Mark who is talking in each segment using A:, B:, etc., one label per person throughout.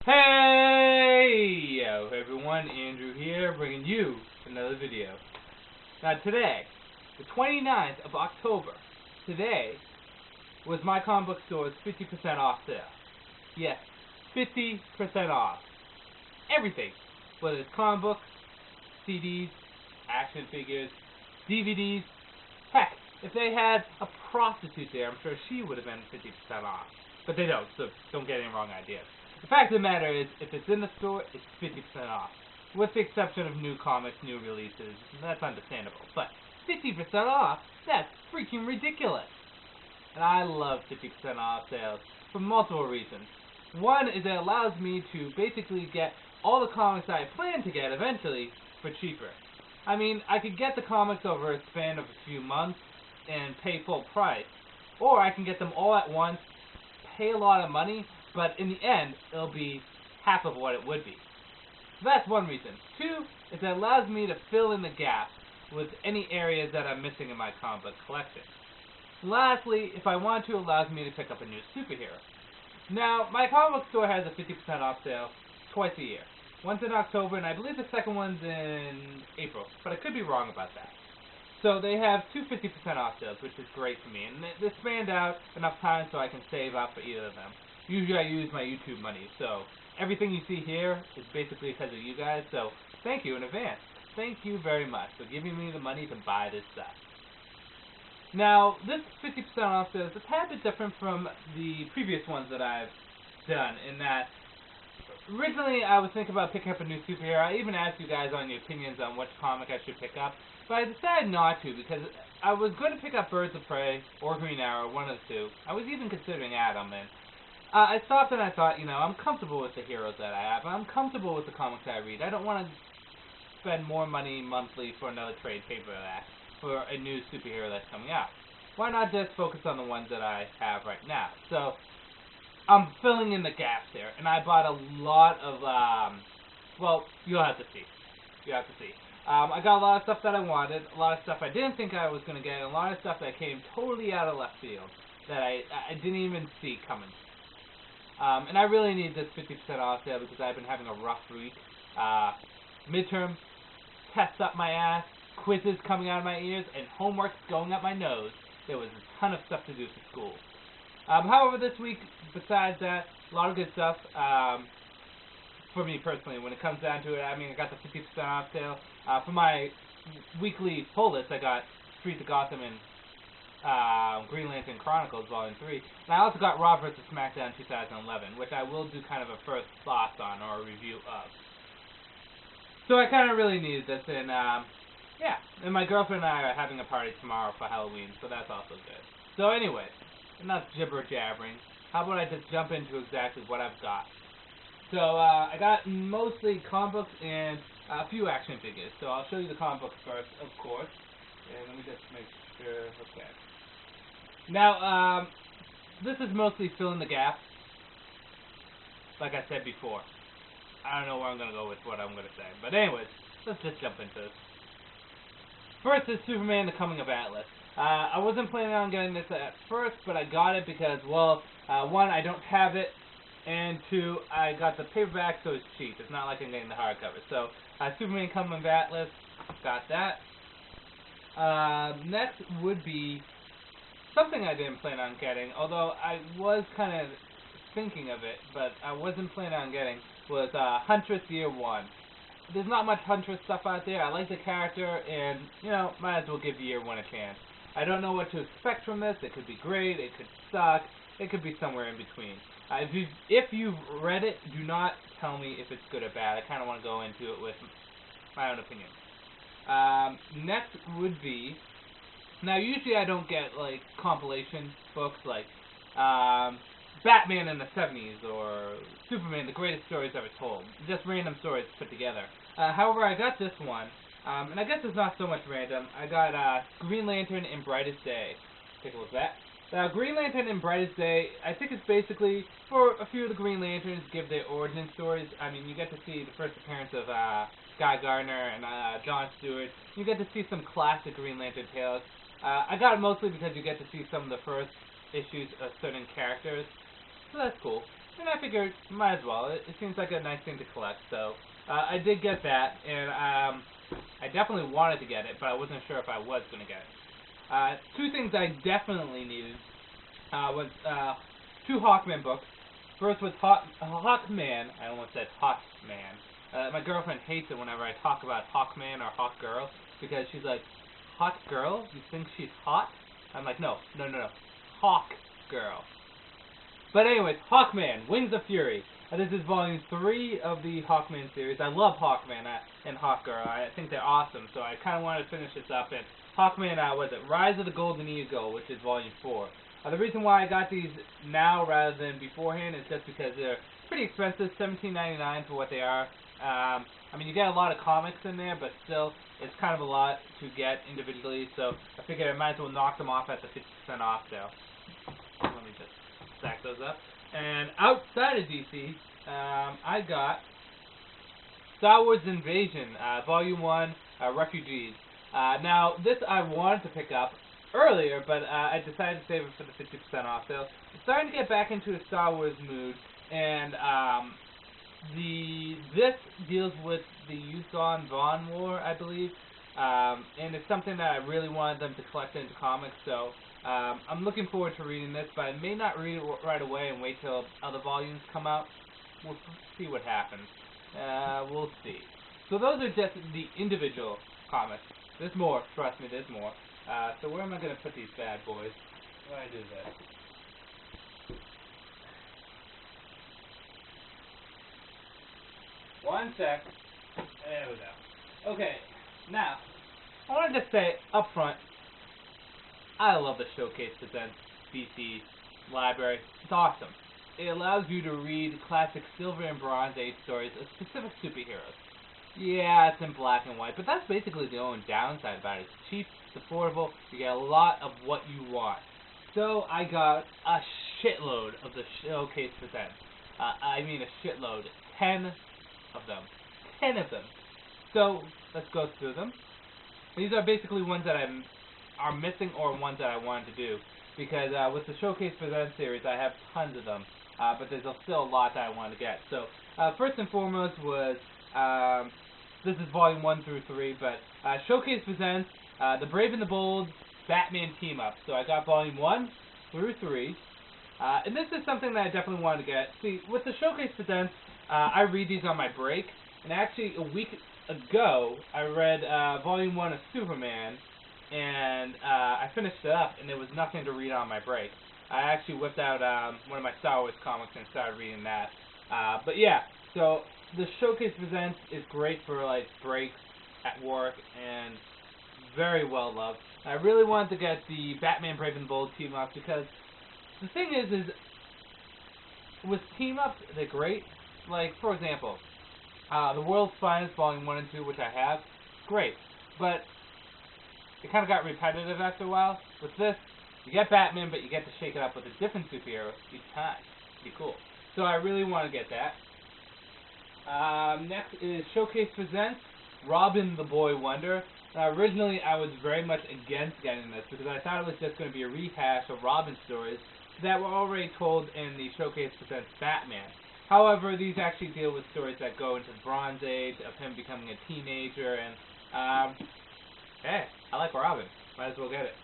A: Hey, yo, everyone, Andrew here, bringing you another video. Now today, the 29th of October, today was my comic book store's 50% off sale. Yes, 50% off. Everything, whether it's comic books, CDs, action figures, DVDs, heck, if they had a prostitute there, I'm sure she would have been 50% off. But they don't, so don't get any wrong ideas. The fact of the matter is, if it's in the store, it's 50% off. With the exception of new comics, new releases, that's understandable. But 50% off? That's freaking ridiculous. And I love 50% off sales for multiple reasons. One is it allows me to basically get all the comics I plan to get eventually for cheaper. I mean, I could get the comics over a span of a few months and pay full price. Or I can get them all at once, pay a lot of money, but in the end, it'll be half of what it would be. So that's one reason. Two is that it allows me to fill in the gaps with any areas that I'm missing in my comic book collection. Lastly, if I want to, it allows me to pick up a new superhero. Now, my comic book store has a 50% off sale twice a year. Once in October, and I believe the second one's in April, but I could be wrong about that. So they have two 50% off sales, which is great for me, and they spanned out enough time so I can save up for either of them. Usually I use my YouTube money, so everything you see here is basically because of you guys, so thank you in advance. Thank you very much for giving me the money to buy this stuff. Now, this 50% off sale is a tad bit different from the previous ones that I've done, in that originally I was thinking about picking up a new superhero. I even asked you guys on your opinions on which comic I should pick up, but I decided not to because I was going to pick up Birds of Prey or Green Arrow, one of the two. I was even considering Atom, and I stopped and I thought, I'm comfortable with the heroes that I have. I'm comfortable with the comics I read. I don't want to spend more money monthly for another trade paperback for a new superhero that's coming out. Why not just focus on the ones that I have right now? So I'm filling in the gaps there, and I bought a lot of, well, you'll have to see. You'll have to see. I got a lot of stuff that I wanted, a lot of stuff I didn't think I was going to get, and a lot of stuff that came totally out of left field that I didn't even see coming. And I really need this 50% off sale because I've been having a rough week. Midterm tests up my ass, quizzes coming out of my ears, and homework going up my nose. There was a ton of stuff to do for school. However, this week, besides that, a lot of good stuff for me personally. When it comes down to it, I mean, I got the 50% off sale. For my weekly pull list, I got Streets of Gotham and Green Lantern Chronicles Volume 3. And I also got Raw vs. SmackDown 2011, which I will do kind of a first thoughts on, or a review of. So I kind of really needed this, and yeah. And my girlfriend and I are having a party tomorrow for Halloween, so that's also good. So anyway, enough jibber-jabbering. How about I just jump into exactly what I've got? So I got mostly comic books and a few action figures. So I'll show you the comic books first, of course. And let me just make sure. Okay. Now, this is mostly filling the gaps, like I said before. I don't know where I'm going to go with what I'm going to say. But anyways, let's just jump into this. First is Superman, The Coming of Atlas. I wasn't planning on getting this at first, but I got it because, well, one, I don't have it, and two, I got the paperback, so it's cheap. It's not like I'm getting the hardcover. So, Superman, Coming of Atlas, got that. Next would be something I didn't plan on getting, although I was kind of thinking of it, but I wasn't planning on getting, was Huntress Year 1. There's not much Huntress stuff out there. I like the character, and, might as well give Year 1 a chance. I don't know what to expect from this. It could be great, it could suck, it could be somewhere in between. If you've read it, do not tell me if it's good or bad. I kind of want to go into it with my own opinion. Next would be, now usually I don't get like compilation books like Batman in the 70s or Superman, the greatest stories ever told. Just random stories put together. However, I got this one, and I guess it's not so much random. I got Green Lantern in Brightest Day. Take a look at that. Green Lantern in Brightest Day, I think it's basically for a few of the Green Lanterns, give their origin stories. I mean, you get to see the first appearance of Guy Gardner and John Stewart. You get to see some classic Green Lantern tales. I got it mostly because you get to see some of the first issues of certain characters, so that's cool. and I figured, might as well. It seems like a nice thing to collect, so I did get that, and I definitely wanted to get it, but I wasn't sure if I was going to get it. Two things I definitely needed was two Hawkman books. First was Hawkman. I almost said Hawkman. My girlfriend hates it whenever I talk about Hawkman or Hawkgirl, because she's like, Hot girl? You think she's hot? I'm like, no. Hawkgirl. But anyways, Hawkman, Wings of Fury. This is volume 3 of the Hawkman series. I love Hawkman and Hawkgirl. I think they're awesome, so I kind of wanted to finish this up. And Hawkman, was it Rise of the Golden Eagle, which is volume 4. The reason why I got these now rather than beforehand is just because they're pretty expensive, $17.99 for what they are. I mean, you get a lot of comics in there, but still, it's kind of a lot to get individually, so I figured I might as well knock them off at the 50% off sale. Let me just stack those up. And outside of DC, I got Star Wars Invasion, Volume 1, Refugees. Now, this I wanted to pick up earlier, but I decided to save it for the 50% off sale. I'm starting to get back into a Star Wars mood, and this deals with the Yuuzhan Vong War, I believe, and it's something that I really wanted them to collect into comics, so I'm looking forward to reading this, but I may not read it right away and wait till other volumes come out. We'll see what happens. We'll see. So those are just the individual comics. There's more, trust me, there's more. So where am I going to put these bad boys? Why do I do this? One sec. There we go. Okay, now, I wanted to say up front, I love the Showcase Presents DC library. It's awesome. It allows you to read classic Silver and Bronze Age stories of specific superheroes. Yeah, it's in black and white, but that's basically the only downside about it. It's cheap, it's affordable, you get a lot of what you want. So I got a shitload of the Showcase Presents. I mean a shitload. 10 of them. 10 of them. So let's go through them. These are basically ones that are missing or ones that I wanted to do. Because with the Showcase Presents series, I have tons of them. But there's still a lot that I wanted to get. So first and foremost was... this is volume 1 through 3, but Showcase Presents The Brave and the Bold Batman Team Up. So I got volume 1 through 3. And this is something that I definitely wanted to get. See, with the Showcase Presents, I read these on my break. And actually, a week ago, I read volume 1 of Superman. And I finished it up, and there was nothing to read on my break. I actually whipped out one of my Star Wars comics and started reading that. But yeah, so the Showcase Presents is great for like breaks at work and very well loved. I really wanted to get the Batman Brave and Bold team up because the thing is with team ups, they're great. Like for example, The World's Finest Volume 1 and 2, which I have, great. But it kind of got repetitive after a while. With this, you get Batman, but you get to shake it up with a different superhero each time. Pretty cool. So I really want to get that. Next is Showcase Presents Robin the Boy Wonder. Originally, I was very much against getting this because I thought it was just going to be a rehash of Robin stories that were already told in the Showcase Presents Batman. However, these actually deal with stories that go into the Bronze Age, of him becoming a teenager, and hey, I like Robin. Might as well get it.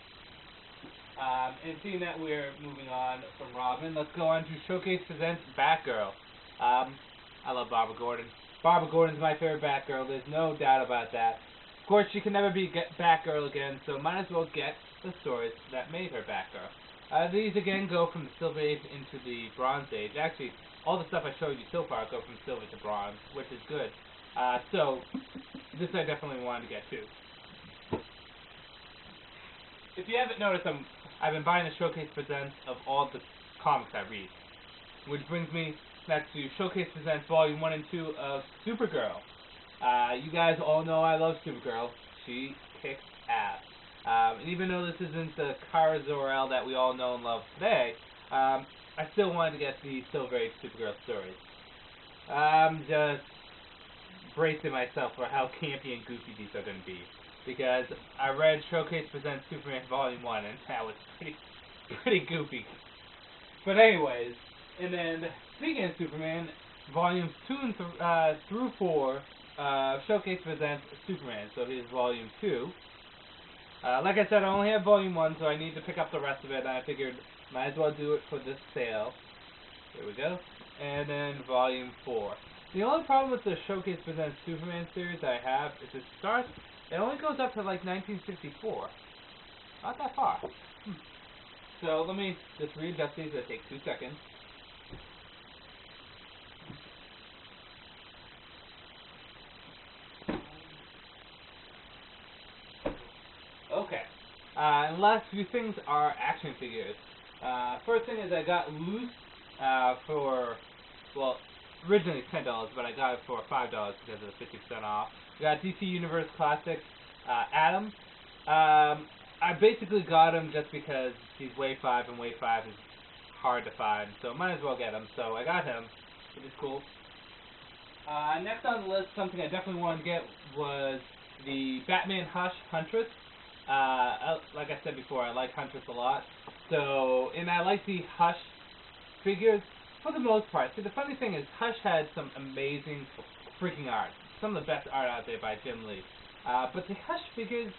A: And seeing that we're moving on from Robin, let's go on to Showcase Presents Batgirl. I love Barbara Gordon. Barbara Gordon's my favorite Batgirl. There's no doubt about that. Of course, she can never be Batgirl again, so might as well get the stories that made her Batgirl. These again go from the Silver Age into the Bronze Age. Actually, all the stuff I showed you so far go from Silver to Bronze, which is good. So, this I definitely wanted to get too. If you haven't noticed, I've been buying the Showcase Presents of all the comics I read. Which brings me back to Showcase Presents Volume 1 and 2 of Supergirl. You guys all know I love Supergirl. She kicks ass. And even though this isn't the Kara Zor-El that we all know and love today, I still wanted to get the Silver Age Supergirl stories. I'm just bracing myself for how campy and goofy these are going to be. Because I read Showcase Presents Superman Volume 1, and that was pretty goofy. But anyways, And then, speaking of Superman, volumes 2 and through 4, Showcase presents Superman, so here's volume 2. Like I said, I only have volume 1, so I need to pick up the rest of it, and I figured might as well do it for this sale. Here we go. And then volume 4. The only problem with the Showcase presents Superman series I have is it only goes up to like 1964. Not that far. So let me just readjust these. It'll take 2 seconds. Okay. And last few things are action figures. First thing is I got Loose for, well, originally $10, but I got it for $5 because of the 50% off. I got DC Universe Classics Atom. I basically got him just because he's Wave 5, and Wave 5 is hard to find, so might as well get him. So I got him, which is cool. Next on the list, something I definitely wanted to get was the Batman Hush Huntress. Like I said before, I like Huntress a lot. So, and I like the Hush figures for the most part. See, the funny thing is, Hush had some amazing freaking art. Some of the best art out there by Jim Lee. But the Hush figures,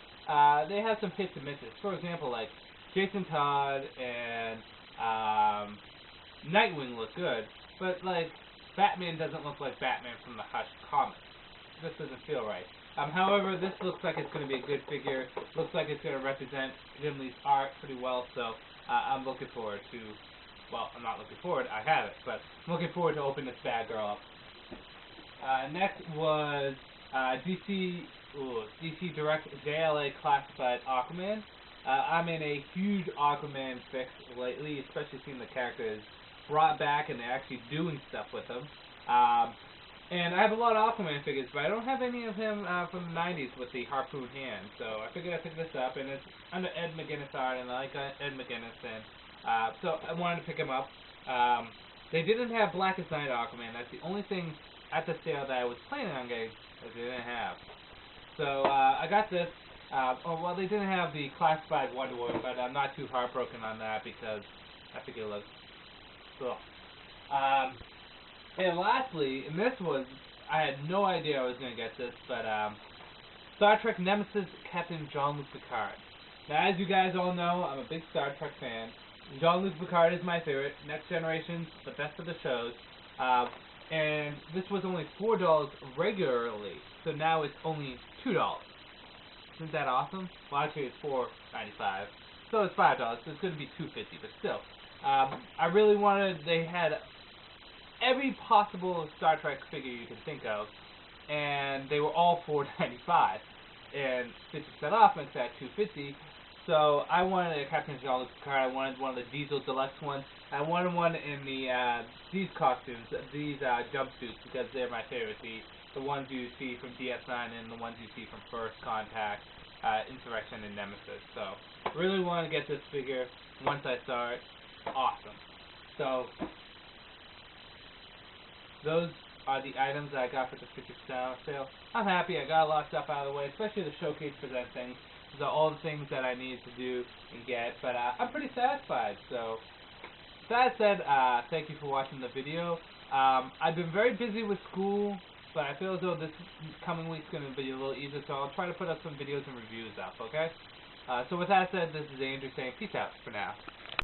A: they have some hits and misses. For example, like Jason Todd and Nightwing look good, but like Batman doesn't look like Batman from the Hush comics. This doesn't feel right. However, this looks like it's going to be a good figure. Looks like it's going to represent Jim Lee's art pretty well, so I'm looking forward to, well, I'm not looking forward, I have it, but I'm looking forward to opening this bad girl up. Next was DC Direct JLA Classified Aquaman. I'm in a huge Aquaman fix lately, especially seeing the characters brought back and they're actually doing stuff with them. And I have a lot of Aquaman figures, but I don't have any of him from the 90s with the harpoon hand. So I figured I'd pick this up, and it's under Ed McGuinness art, and I like Ed McGuinness, and so I wanted to pick him up. They didn't have Blackest Night Aquaman. That's the only thing at the sale that I was planning on getting that they didn't have. So I got this. Well, they didn't have the classified Wonder Woman, but I'm not too heartbroken on that because I think it looks cool. And lastly, and this was, I had no idea I was going to get this, but Star Trek Nemesis Captain Jean-Luc Picard. Now, as you guys all know, I'm a big Star Trek fan. Jean-Luc Picard is my favorite. Next Generation's the best of the shows. And this was only $4 regularly, so now it's only $2. Isn't that awesome? Well, actually, it's $4.95, so it's $5. So it's going to be $2.50, but still. I really wanted, they had every possible Star Trek figure you can think of, and they were all $4.95, and 50% off makes that $2.50. So I wanted a Captain Jean-Luc Picard. I wanted one of the Diesel Deluxe ones. I wanted one in these costumes, these jumpsuits, because they're my favorite. The ones you see from DS9 and the ones you see from First Contact, Insurrection, and Nemesis. So really wanted to get this figure. Once I saw it, awesome. So those are the items that I got for the 50% off sale. I'm happy. I got a lot of stuff out of the way, especially the Showcase present things. These are all the things that I needed to do and get, but I'm pretty satisfied. So, with that said, thank you for watching the video. I've been very busy with school, but I feel as though this coming week's going to be a little easier, so I'll try to put up some videos and reviews up, okay? So with that said, this is Andrew saying peace out for now.